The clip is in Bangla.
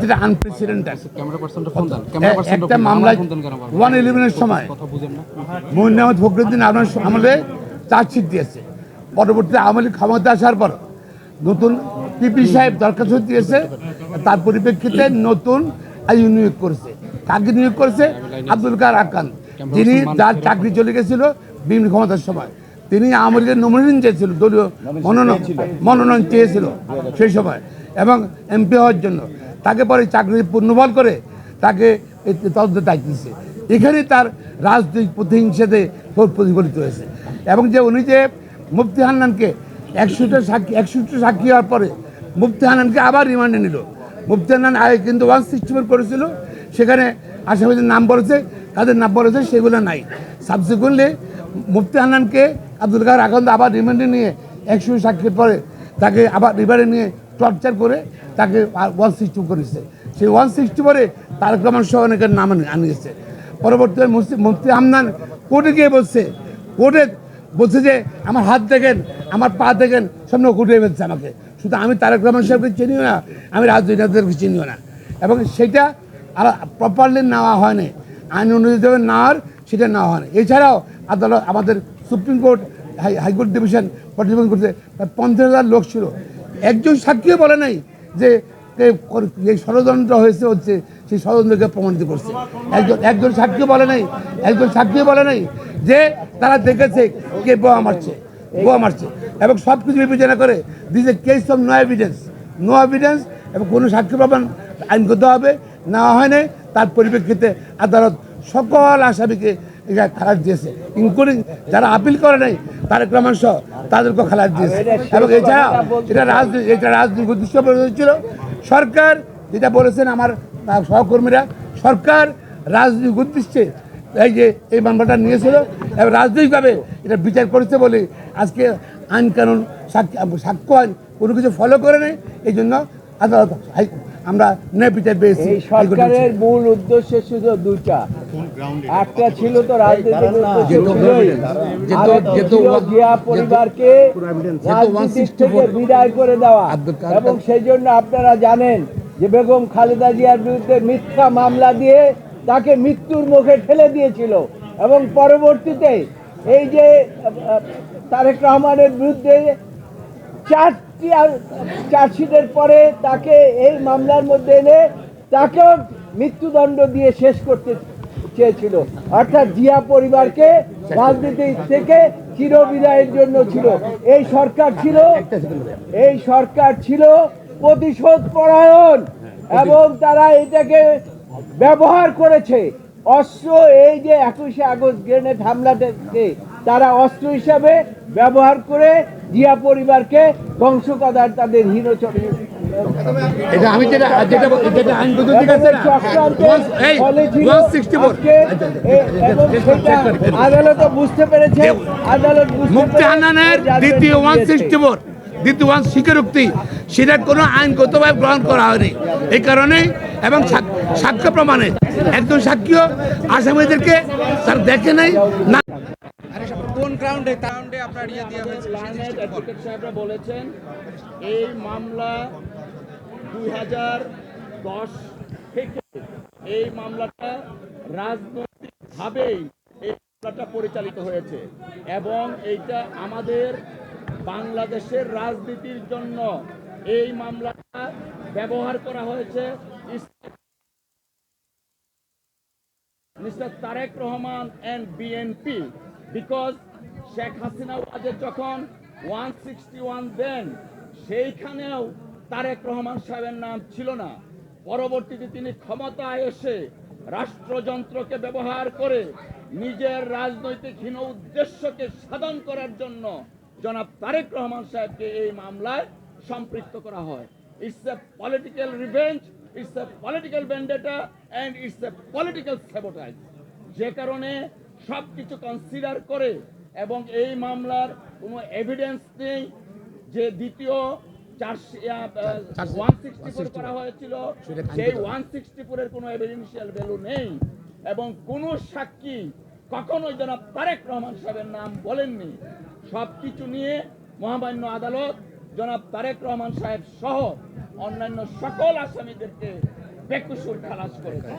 যেটা আনপ্রেসিডেন্টেড একটা মামলায় 111-এর সময় মঈন আহমেদ ফখরুদ্দিন আপনার আমলে চার্জশিট দিয়েছে। পরবর্তীতে আওয়ামী লীগ ক্ষমতা আসার পর নতুন পিপি সাহেব দরখাস্ত দিয়েছে, তার পরিপ্রেক্ষিতে নতুন আইন নিয়োগ করেছে। কাকে নিয়োগ করেছে? আব্দুল কার আকান, যিনি যার চাকরি চলে গেছিল বিএনপি ক্ষমতার সময়। তিনি আওয়ামী লীগের নমিনেশন চেয়েছিল, দলীয় মনোনয়ন চেয়েছিল সেই সময় এবং এমপি হওয়ার জন্য। তাকে পরে চাকরি পুনর্বহাল করে তাকে তদন্তের দায়িত্ব দিচ্ছে। এখানে তার রাজনৈতিক প্রতিহিংসাতে প্রতিফলিত হয়েছে। এবং যে উনি যে মুফতি হান্নানকে 100টা সাক্ষী হওয়ার পরে মুফতি হান্নানকে আবার রিমান্ডে নিল। মুফতি হান্নান আগে কিন্তু 164 করেছিল, সেখানে আসামিদের নাম বলেছে, কাদের নাম বলেছে সেগুলো নাই। সাবসিকুয়েন্টলি মুফতি হান্নানকে আব্দুল কাদের আকান্ত আবার রিমান্ডে নিয়ে 100 সাক্ষীর পরে তাকে আবার রিমান্ডে নিয়ে টর্চার করে তাকে 160 করেছে। সেই 160 পরে তারেক রহমান সহ অনেকের নাম আনিয়েছে। পরবর্তীতে মুফতি হান্নান কোর্টে গিয়ে কোর্টে বলছে যে আমার হাত দেখেন, আমার পা দেখেন, সামনে ঘুরিয়ে ফেলছে আমাকে। শুধু আমি তারেক রহমান সাহেবকে চিনিও না, আমি রাজনীতিদেরকে চিনিও না। এবং সেটা প্রপারলি নেওয়া হয়নি, আইন অনুযায়ী নেওয়ার সেটা নেওয়া হয়নি। এছাড়াও আদালত, আমাদের সুপ্রিম কোর্ট, হাইকোর্ট ডিভিশন পর্যবেক্ষণ করতে 50,000 লোক ছিল, একজন সাক্ষীও বলে নাই যে এই ষড়যন্ত্র হচ্ছে সেই ষড়যন্ত্রকে প্রমাণিত করছে। একজন সাক্ষী বলে নাই যে তারা দেখেছে কে বোমা মারছে এবং সব কিছু বিবেচনা করে this a case of no evidence এবং কোনো সাক্ষী প্রমাণ আইনগতভাবে নেওয়া হয়নি। তার পরিপ্রেক্ষিতে আদালত সকল আসামিকে খালাস দিয়েছে, ইনক্লুডিং যারা আপিল করে নাই তারেক রহমান সহ তাদেরকেও খালাস দিয়েছে। এবং এছাড়া এটা রাজনৈতিক উদ্দেশ্য ছিল। সরকার যেটা বলেছেন আমার সহকর্মীরা, সরকার রাজনৈতিক উদ্দেশ্যে এই মামলাটা নিয়েছিল এবং রাজনৈতিকভাবে এটা বিচার করেছে বলে আজকে আইন কানুন সাক্ষ্য আইন কোনো কিছু ফলো করে নেই। এই জন্য আদালত আমরা ন্যায় বিচার পেয়েছি। সরকারের মূল উদ্দেশ্য ছিল দুইটা, একটা ছিল তো রাজনৈতিক জিয়া পরিবারকে রাজনীতি থেকে বিদায় করে দেওয়া, এবং সেই জন্য আপনারা জানেন যে বেগম খালেদা জিয়ার বিরুদ্ধে মিথ্যা মামলা দিয়ে তাকে মৃত্যুর মুখে ঠেলে দিয়েছিল। এবং পরবর্তীতে এই যে তারেক রহমানের বিরুদ্ধে চার্জশিটের পরে তাকে এই মামলার মধ্যে এনে তাকেও মৃত্যুদণ্ড দিয়ে শেষ করতে চেয়েছিল। অর্থাৎ জিয়া পরিবারকে রাজনীতি থেকে চিরবিদায়ের জন্য ছিল। এই সরকার ছিল প্রতিশোধ পরায়ণ এবং তারা এটাকে ব্যবহার করেছে অস্ত্র। এই যে 21শে আগস্ট গ্রেনেড হামলাটাকে তারা অস্ত্র হিসাবে ব্যবহার করে জিয়া পরিবারকে ধ্বংস করার তাদের আদালত বুঝতে পেরেছে। দ্বিতীয় 164 স্বীকারোক্তি সেটা কোনো আইনগতভাবে গ্রহণ করা হয়নি। এই কারণে এবং সাক্ষ্য প্রমাণে একজন সাক্ষীও আসামিদেরকে তার দেখে নাই না। কোন গ্রাউন্ডে আপনার দেওয়া হয়েছে? সাহেবরা বলেছেন এই মামলা 2010 থেকে এই মামলাটা রাজনৈতিকভাবেই এই মামলাটা পরিচালিত হয়েছে এবং এইটা আমাদের বাংলাদেশের রাজনীতির জন্য এই মামলাটা ব্যবহার করা হয়েছে mister Tarique Rahman and BNP, because Sheikh Hasina ওয়াজের যখন 161 দেন সেইখানেও তারেক রহমান সাহেবের নাম ছিল না। পরবর্তীতে তিনি ক্ষমতায় এসে রাষ্ট্রযন্ত্রকে ব্যবহার করে নিজের রাজনৈতিক হীন উদ্দেশ্যকে সাধন করার জন্য জনাব তারেক রহমান সাহেবকে এই মামলায় সম্পৃক্ত করা হয়। It's a political revenge, it's a political vendetta and it's a political sabotage. যে কারণে সব কিছু কনসিডার করে এবং এই মামলার কোনো এভিডেন্স নেই যে দ্বিতীয় 164 করা হয়েছিল, সেই 164-এর কোনো এভিডেন্সিয়াল ভ্যালু নেই এবং কোনো সাক্ষী কখনোই জনাব তারেক রহমান সাহেবের নাম বলেননি। সব কিছু নিয়ে মহামান্য আদালত জনাব তারেক রহমান সাহেব সহ অন্যান্য সকল আসামিদেরকে বেকসুর খালাস করেছে।